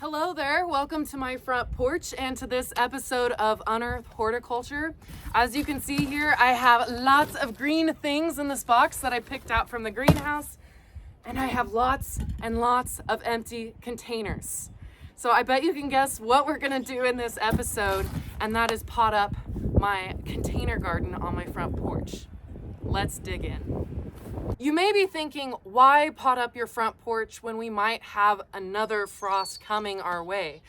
Hello there, welcome to my front porch and to this episode of Unearth Horticulture. As you can see here, I have lots of green things in this box that I picked out from the greenhouse, and I have lots and lots of empty containers. So I bet you can guess what we're gonna do in this episode, and that is pot up my container garden on my front porch. Let's dig in. You may be thinking, why pot up your front porch when we might have another frost coming our way?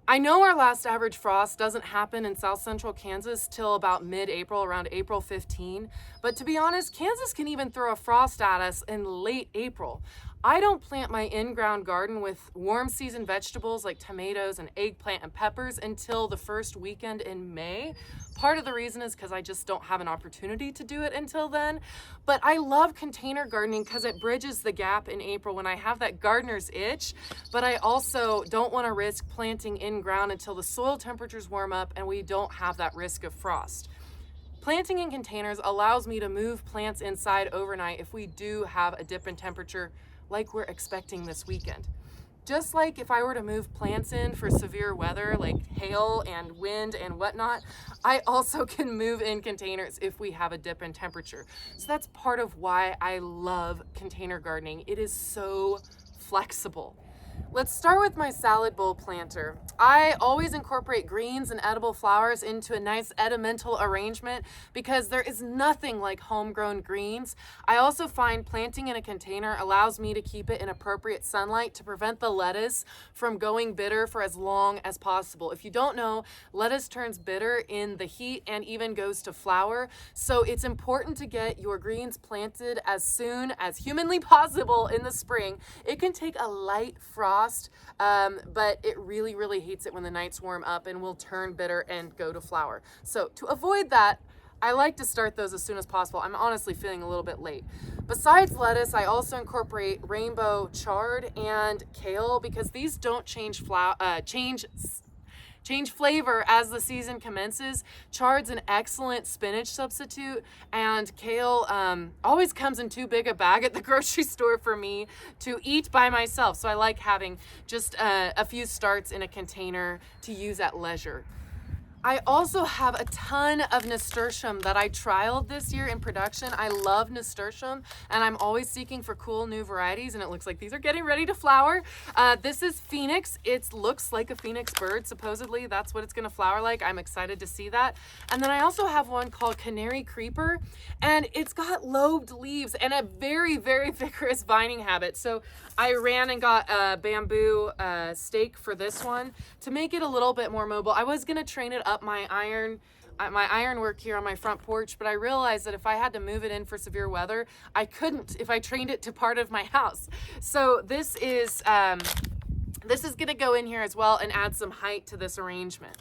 I know our last average frost doesn't happen in South Central Kansas till about mid-April, around April 15. But to be honest, Kansas can even throw a frost at us in late April. I don't plant my in-ground garden with warm season vegetables like tomatoes and eggplant and peppers until the first weekend in May. Part of the reason is because I just don't have an opportunity to do it until then. But I love container gardening because it bridges the gap in April when I have that gardener's itch, but I also don't want to risk planting in ground until the soil temperatures warm up and we don't have that risk of frost. Planting in containers allows me to move plants inside overnight if we do have a dip in temperature like we're expecting this weekend. Just like if I were to move plants in for severe weather like hail and wind and whatnot, I also can move in containers if we have a dip in temperature. So that's part of why I love container gardening. It is so flexible. Let's start with my salad bowl planter. I always incorporate greens and edible flowers into a nice edimental arrangement because there is nothing like homegrown greens. I also find planting in a container allows me to keep it in appropriate sunlight to prevent the lettuce from going bitter for as long as possible. If you don't know, lettuce turns bitter in the heat and even goes to flower. So it's important to get your greens planted as soon as humanly possible in the spring. It can take a light frost, but it really hates it when the nights warm up and will turn bitter and go to flower. So to avoid that, I like to start those as soon as possible. I'm honestly feeling a little bit late. Besides lettuce, I also incorporate rainbow chard and kale because these don't change flavor as the season commences. Chard's an excellent spinach substitute, and kale always comes in too big a bag at the grocery store for me to eat by myself. So I like having just a few starts in a container to use at leisure. I also have a ton of nasturtium that I trialed this year in production. I love nasturtium and I'm always seeking for cool new varieties, and it looks like these are getting ready to flower. This is Phoenix. It looks like a phoenix bird. Supposedly that's what it's gonna flower like. I'm excited to see that. And then I also have one called Canary Creeper, and it's got lobed leaves and a very vigorous vining habit. So I ran and got a bamboo stake for this one to make it a little bit more mobile. I was gonna train it up my ironwork here on my front porch, but I realized that if I had to move it in for severe weather, I couldn't if I trained it to part of my house. So this is gonna go in here as well and add some height to this arrangement,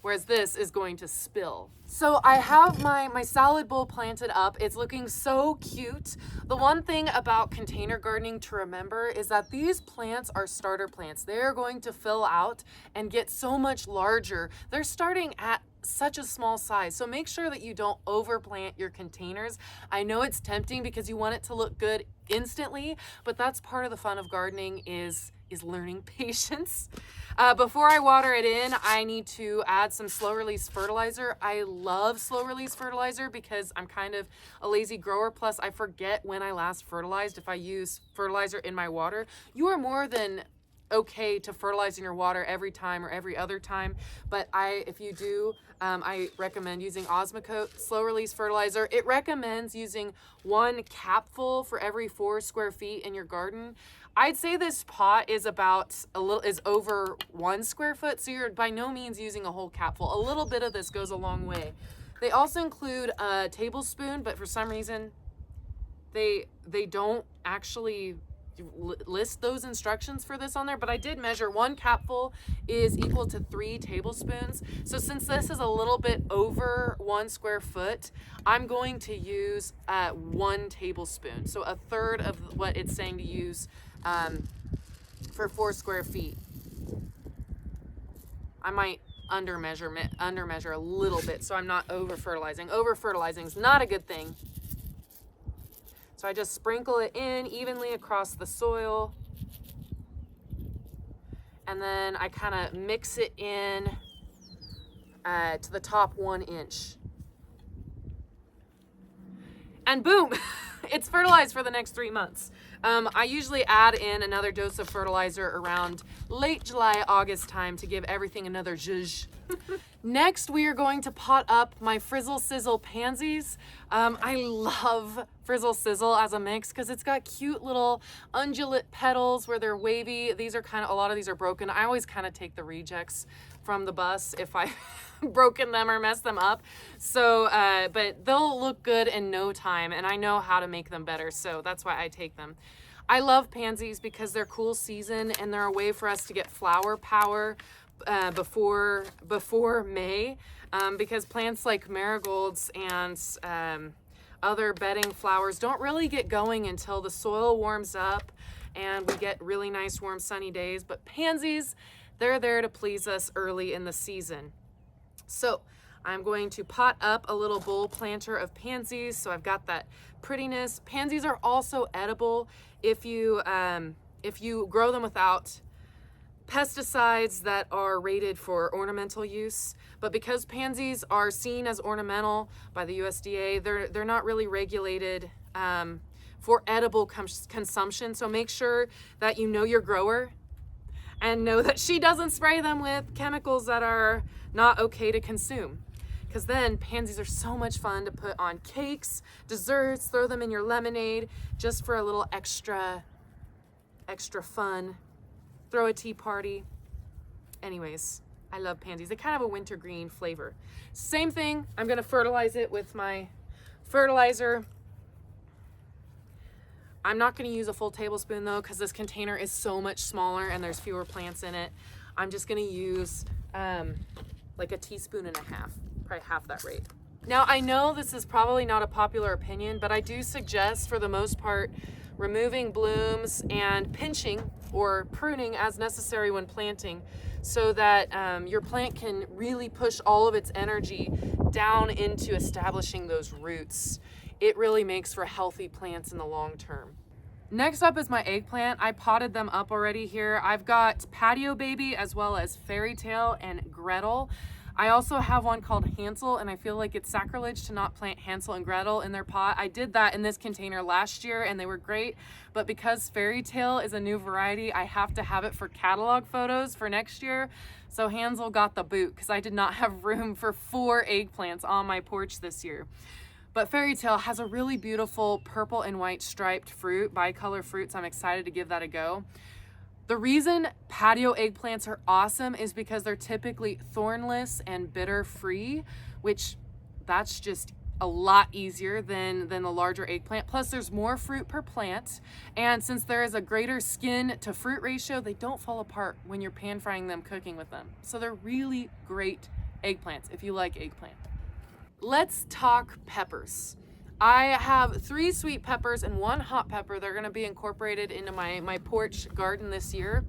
whereas this is going to spill. So I have my salad bowl planted up. It's looking so cute. The one thing about container gardening to remember is that these plants are starter plants. They're going to fill out and get so much larger. They're starting at such a small size. So make sure that you don't overplant your containers. I know it's tempting because you want it to look good instantly, but that's part of the fun of gardening is learning patience. Before I water it in, I need to add some slow release fertilizer. I love slow release fertilizer because I'm kind of a lazy grower. Plus I forget when I last fertilized if I use fertilizer in my water. You are more than okay to fertilize in your water every time or every other time, but if you do, I recommend using Osmocote slow release fertilizer. It recommends using 1 capful for every 4 square feet in your garden. I'd say this pot is over 1 square foot, so you're by no means using a whole capful. A little bit of this goes a long way. They also include a tablespoon, but for some reason they don't actually list those instructions for this on there, but I did measure 1 capful is equal to 3 tablespoons. So since this is a little bit over 1 square foot, I'm going to use 1 tablespoon. So a third of what it's saying to use for 4 square feet. I might undermeasure a little bit so I'm not over fertilizing. Over fertilizing is not a good thing. So I just sprinkle it in evenly across the soil. and then I kind of mix it in to the top 1 inch. And boom, it's fertilized for the next 3 months. I usually add in another dose of fertilizer around late July, August time to give everything another zhuzh. Next, we are going to pot up my Frizzle Sizzle pansies. I love Frizzle Sizzle as a mix because it's got cute little undulate petals where they're wavy. These are a lot of these are broken. I always kind of take the rejects from the bus if I've broken them or messed them up. So, but they'll look good in no time, and I know how to make them better, so that's why I take them. I love pansies because they're cool season and they're a way for us to get flower power before May, because plants like marigolds and other bedding flowers don't really get going until the soil warms up and we get really nice warm sunny days. But pansies, they're there to please us early in the season. So I'm going to pot up a little bowl planter of pansies, so I've got that prettiness. Pansies are also edible if you grow them without pesticides that are rated for ornamental use. But because pansies are seen as ornamental by the USDA, they're not really regulated for edible consumption. So make sure that you know your grower and know that she doesn't spray them with chemicals that are not okay to consume. Because then pansies are so much fun to put on cakes, desserts, throw them in your lemonade just for a little extra fun. Throw a tea party. Anyways, I love pansies. They kind of have a wintergreen flavor. Same thing, I'm gonna fertilize it with my fertilizer. I'm not gonna use a full tablespoon though, because this container is so much smaller and there's fewer plants in it. I'm just gonna use like a teaspoon and a half, probably half that rate. Now I know this is probably not a popular opinion, but I do suggest for the most part removing blooms and pinching or pruning as necessary when planting, so that your plant can really push all of its energy down into establishing those roots. It really makes for healthy plants in the long term. Next up is my eggplant. I potted them up already here. I've got Patio Baby as well as Fairy Tale and Gretel. I also have one called Hansel, and I feel like it's sacrilege to not plant Hansel and Gretel in their pot. I did that in this container last year and they were great, but because Fairy Tale is a new variety, I have to have it for catalog photos for next year. So Hansel got the boot because I did not have room for 4 eggplants on my porch this year. But Fairy Tale has a really beautiful purple and white striped fruit, bicolor fruit, so I'm excited to give that a go. The reason patio eggplants are awesome is because they're typically thornless and bitter free, which that's just a lot easier than the larger eggplant. Plus there's more fruit per plant. And since there is a greater skin to fruit ratio, they don't fall apart when you're pan frying them, cooking with them. So they're really great eggplants if you like eggplant. Let's talk peppers. I have 3 sweet peppers and 1 hot pepper. They're gonna be incorporated into my porch garden this year.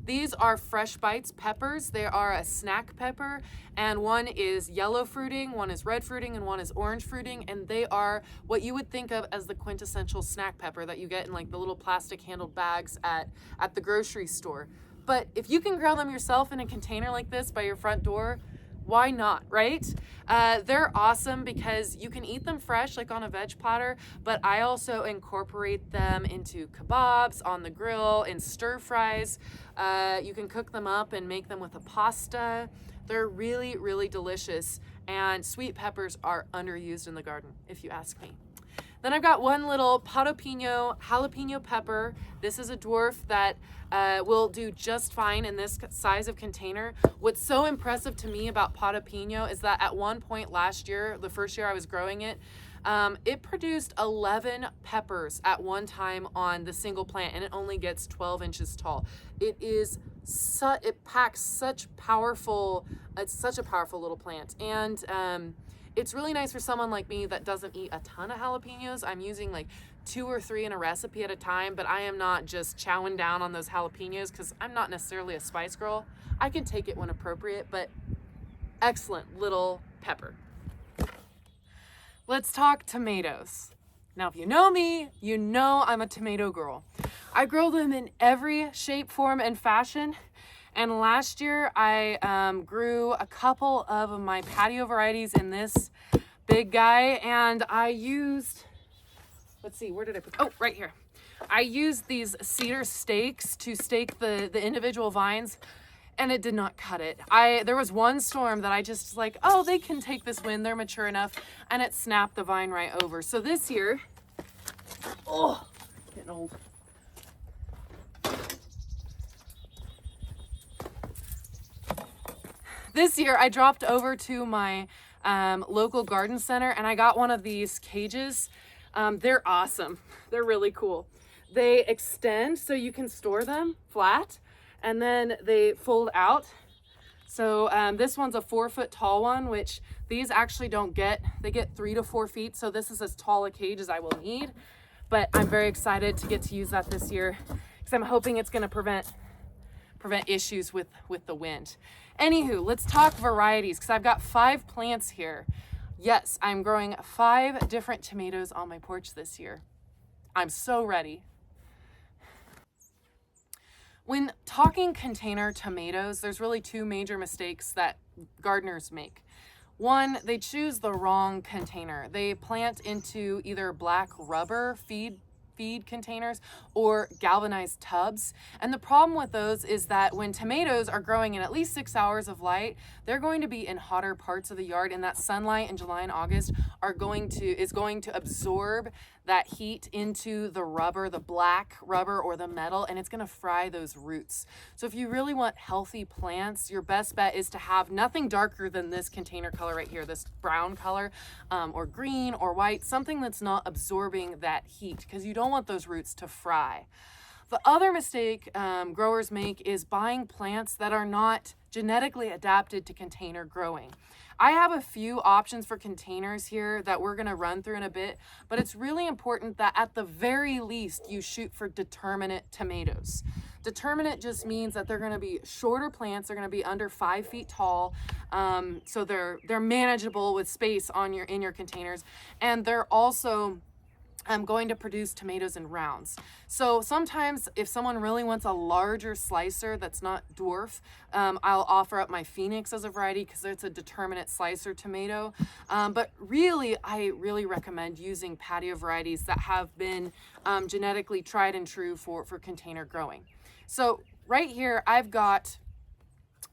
These are Fresh Bites peppers. They are a snack pepper, and one is yellow fruiting, one is red fruiting, and one is orange fruiting, and they are what you would think of as the quintessential snack pepper that you get in like the little plastic handled bags at the grocery store. But if you can grow them yourself in a container like this by your front door, why not, right? They're awesome because you can eat them fresh, like on a veg platter, but I also incorporate them into kebabs, on the grill, in stir fries. You can cook them up and make them with a pasta. They're really, really delicious, and sweet peppers are underused in the garden, if you ask me. Then I've got one little potopino jalapeno pepper. This is a dwarf that will do just fine in this size of container. What's so impressive to me about potopino is that at one point last year, the first year I was growing it, it produced 11 peppers at one time on the single plant, and it only gets 12 inches tall. It packs such powerful, it's such a powerful little plant. And it's really nice for someone like me that doesn't eat a ton of jalapenos. I'm using like 2 or 3 in a recipe at a time, but I am not just chowing down on those jalapenos because I'm not necessarily a spice girl. I can take it when appropriate, but excellent little pepper. Let's talk tomatoes. Now, if you know me, you know I'm a tomato girl. I grow them in every shape, form, and fashion. And last year I grew a couple of my patio varieties in this big guy, and I used, let's see, where did I put, oh, right here. I used these cedar stakes to stake the individual vines, and it did not cut it. There was one storm that I just like, oh, they can take this wind, they're mature enough, and it snapped the vine right over. So this year, oh, getting old. This year I dropped over to my local garden center and I got one of these cages. They're awesome. They're really cool. They extend so you can store them flat, and then they fold out. So this one's a 4-foot tall one, which these actually don't get. They get 3 to 4 feet. So this is as tall a cage as I will need. But I'm very excited to get to use that this year because I'm hoping it's going to prevent issues with the wind. Anywho, let's talk varieties because I've got 5 plants here. Yes, I'm growing 5 different tomatoes on my porch this year. I'm so ready. When talking container tomatoes, there's really 2 major mistakes that gardeners make. One, they choose the wrong container. They plant into either black rubber feed containers or galvanized tubs. And the problem with those is that when tomatoes are growing in at least 6 hours of light, they're going to be in hotter parts of the yard, and that sunlight in July and August is going to absorb that heat into the rubber, the black rubber or the metal, and it's going to fry those roots. So if you really want healthy plants, your best bet is to have nothing darker than this container color right here, this brown color, or green or white, something that's not absorbing that heat, because you don't want those roots to fry. The other mistake growers make is buying plants that are not genetically adapted to container growing. I have a few options for containers here that we're going to run through in a bit, but it's really important that at the very least you shoot for determinate tomatoes. Determinate just means that they're going to be shorter plants, they're going to be under 5 feet tall, so they're manageable with space in your containers, and they're also going to produce tomatoes in rounds. So sometimes if someone really wants a larger slicer that's not dwarf, I'll offer up my Phoenix as a variety because it's a determinate slicer tomato. But really, I really recommend using patio varieties that have been genetically tried and true for container growing. So right here, I've got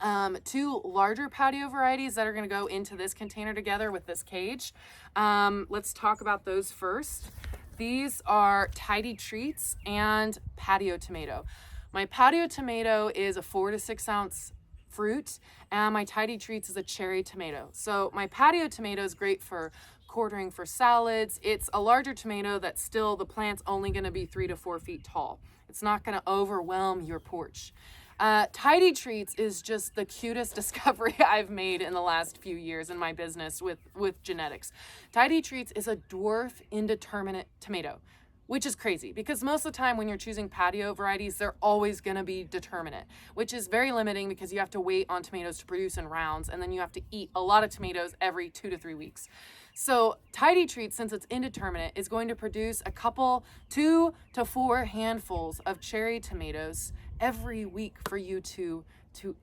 2 larger patio varieties that are going to go into this container together with this cage. Let's talk about those first. These are Tidy Treats and Patio Tomato. My Patio Tomato is a 4 to 6 ounce fruit, and my Tidy Treats is a cherry tomato. So my Patio Tomato is great for quartering for salads. It's a larger tomato that's still, the plant's only going to be 3 to 4 feet tall. It's not going to overwhelm your porch. Tidy Treats is just the cutest discovery I've made in the last few years in my business with genetics. Tidy Treats is a dwarf indeterminate tomato, which is crazy because most of the time when you're choosing patio varieties, they're always going to be determinate, which is very limiting because you have to wait on tomatoes to produce in rounds, and then you have to eat a lot of tomatoes every 2 to 3 weeks. So Tidy Treats, since it's indeterminate, is going to produce a couple, 2 to 4 handfuls of cherry tomatoes every week for you to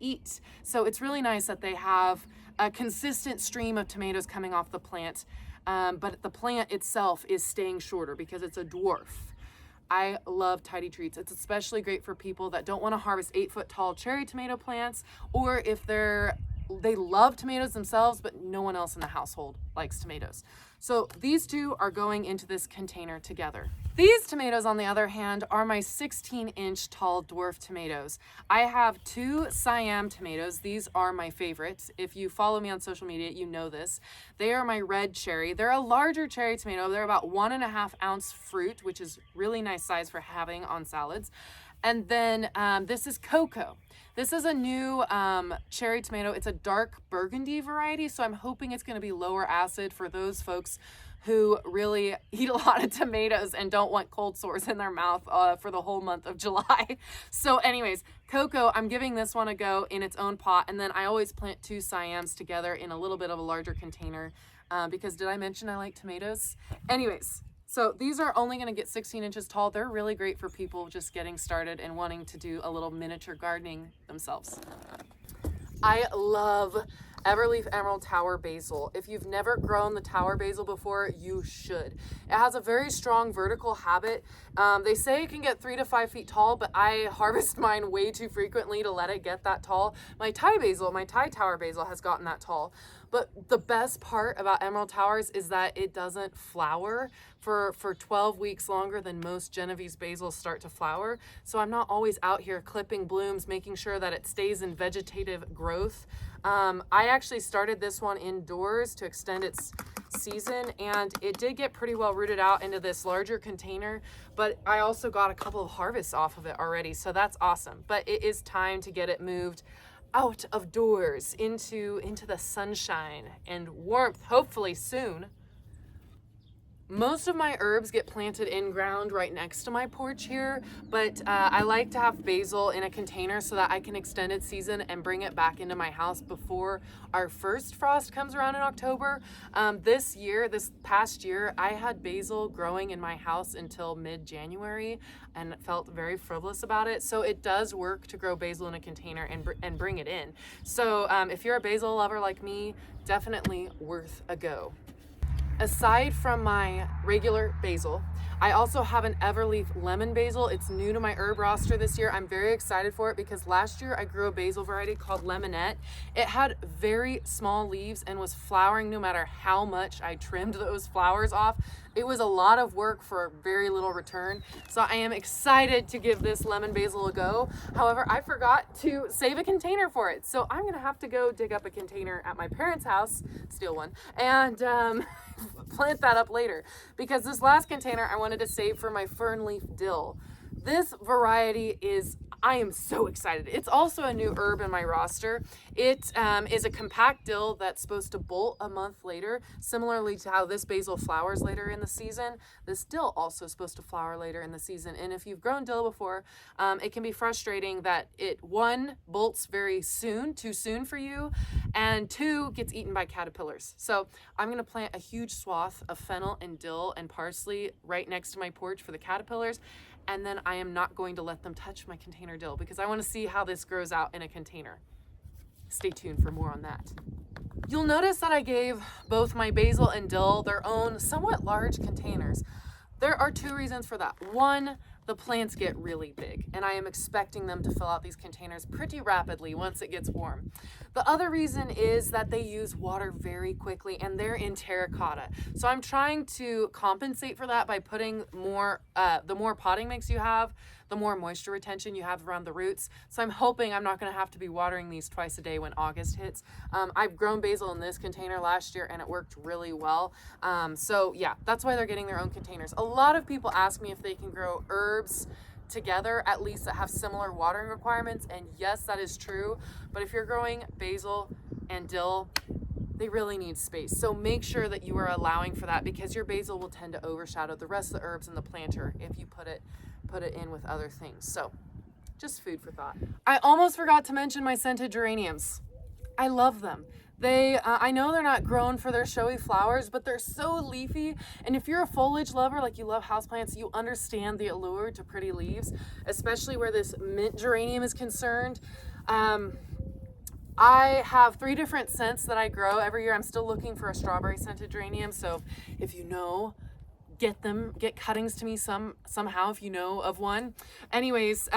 eat. So it's really nice that they have a consistent stream of tomatoes coming off the plant, but the plant itself is staying shorter because it's a dwarf. I love Tidy Treats. It's especially great for people that don't want to harvest 8-foot tall cherry tomato plants, or if they love tomatoes themselves, but no one else in the household likes tomatoes. So these 2 are going into this container together. These tomatoes, on the other hand, are my 16-inch tall dwarf tomatoes. I have 2 Siam tomatoes. These are my favorites. If you follow me on social media, you know this. They are my red cherry. They're a larger cherry tomato. They're about 1.5 ounce fruit, which is really nice size for having on salads. And then this is Cocoa. This is a new cherry tomato. It's a dark burgundy variety, so I'm hoping it's going to be lower acid for those folks who really eat a lot of tomatoes and don't want cold sores in their mouth for the whole month of July. So anyways, Cocoa, I'm giving this one a go in its own pot, and then I always plant 2 Siams together in a little bit of a larger container because did I mention I like tomatoes? Anyways, So these are only going to get 16 inches tall. They're really great for people just getting started and wanting to do a little miniature gardening themselves. I love Everleaf Emerald Tower Basil. If you've never grown the tower basil before, you should. It has a very strong vertical habit. They say it can get 3 to 5 feet tall, but I harvest mine way too frequently to let it get that tall. My Thai tower basil has gotten that tall. But the best part about Emerald Towers is that it doesn't flower for 12 weeks longer than most Genovese basils start to flower. So I'm not always out here clipping blooms, making sure that it stays in vegetative growth. I actually started this one indoors to extend its season, and it did get pretty well rooted out into this larger container, but I also got a couple of harvests off of it already, so that's awesome. But it is time to get it moved out of doors into the sunshine and warmth, hopefully soon. Most of my herbs get planted in ground right next to my porch here, but I like to have basil in a container so that I can extend its season and bring it back into my house before our first frost comes around in October. This past year, I had basil growing in my house until mid-January and felt very frivolous about it. So it does work to grow basil in a container and bring it in. So if you're a basil lover like me, definitely worth a go. Aside from my regular basil, I also have an Everleaf lemon basil. It's new to my herb roster this year. I'm very excited for it because last year I grew a basil variety called Lemonette. It had very small leaves and was flowering no matter how much I trimmed those flowers off. It was a lot of work for very little return. So I am excited to give this lemon basil a go. However, I forgot to save a container for it. So I'm gonna have to go dig up a container at my parents' house, steal one, and plant that up later, because this last container I wanted to save for my fern leaf dill. This variety I am so excited. It's also a new herb in my roster. It is a compact dill that's supposed to bolt a month later, similarly to how this basil flowers later in the season. This dill also is supposed to flower later in the season. And if you've grown dill before, it can be frustrating that it, 1, bolts very soon, too soon for you, and 2, gets eaten by caterpillars. So I'm gonna plant a huge swath of fennel and dill and parsley right next to my porch for the caterpillars. And then I am not going to let them touch my container dill because I want to see how this grows out in a container. Stay tuned for more on that. You'll notice that I gave both my basil and dill their own somewhat large containers. There are 2 reasons for that. 1, the plants get really big, and I am expecting them to fill out these containers pretty rapidly once it gets warm. The other reason is that they use water very quickly, and they're in terracotta. So I'm trying to compensate for that by putting more, the more potting mix you have, the more moisture retention you have around the roots. So I'm hoping I'm not gonna have to be watering these twice a day when August hits. I've grown basil in this container last year and it worked really well. So yeah, that's why they're getting their own containers. A lot of people ask me if they can grow herbs together, at least that have similar watering requirements. And yes, that is true. But if you're growing basil and dill, they really need space. So make sure that you are allowing for that, because your basil will tend to overshadow the rest of the herbs in the planter if you put it in with other things. So just food for thought. I almost forgot to mention my scented geraniums. I love them. I know they're not grown for their showy flowers, but they're so leafy. And if you're a foliage lover, like you love houseplants, you understand the allure to pretty leaves, especially where this mint geranium is concerned. I have 3 different scents that I grow every year. I'm still looking for a strawberry scented geranium. So if you know, get cuttings to me somehow if you know of one. Anyways,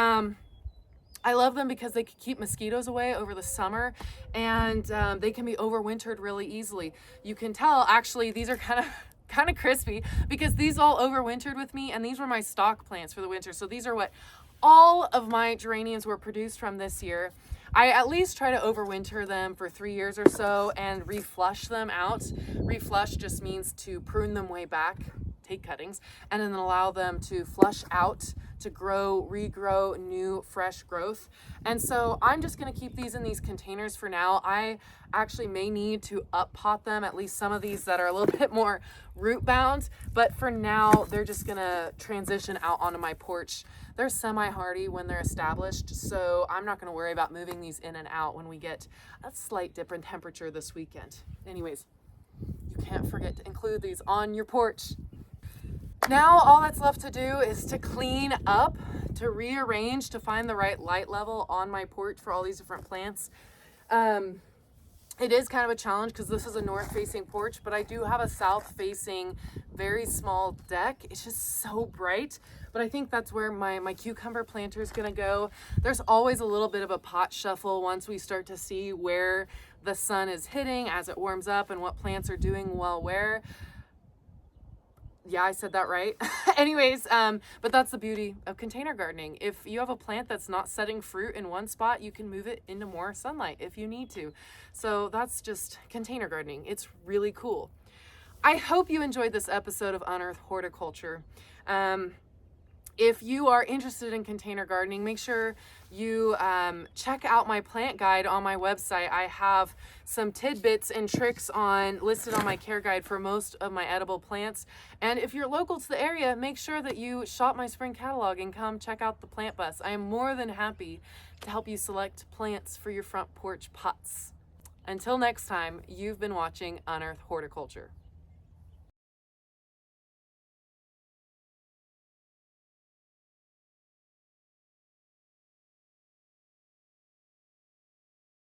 I love them because they can keep mosquitoes away over the summer, and they can be overwintered really easily. You can tell, actually, these are kind of crispy because these all overwintered with me, and these were my stock plants for the winter. So these are what all of my geraniums were produced from this year. I at least try to overwinter them for 3 years or so and reflush them out. Reflush just means to prune them way back, take cuttings, and then allow them to flush out to regrow new fresh growth. And so I'm just going to keep these in these containers for now. I actually may need to up pot them, at least some of these that are a little bit more root bound, but for now they're just going to transition out onto my porch. They're semi-hardy when they're established, so I'm not going to worry about moving these in and out when we get a slight dip in temperature this weekend. Anyways, you can't forget to include these on your porch. Now all that's left to do is to clean up, to rearrange, to find the right light level on my porch for all these different plants. It is kind of a challenge because this is a north-facing porch, but I do have a south-facing, very small deck. It's just so bright, but I think that's where my cucumber planter is going to go. There's always a little bit of a pot shuffle once we start to see where the sun is hitting as it warms up and what plants are doing well where. Yeah, I said that right. Anyways, but that's the beauty of container gardening. If you have a plant that's not setting fruit in one spot, you can move it into more sunlight if you need to. So that's just container gardening. It's really cool. I hope you enjoyed this episode of Unearth Horticulture. If you are interested in container gardening, make sure you check out my plant guide on my website. I have some tidbits and tricks listed on my care guide for most of my edible plants. And if you're local to the area, make sure that you shop my spring catalog and come check out the plant bus. I am more than happy to help you select plants for your front porch pots. Until next time, you've been watching Unearth Horticulture.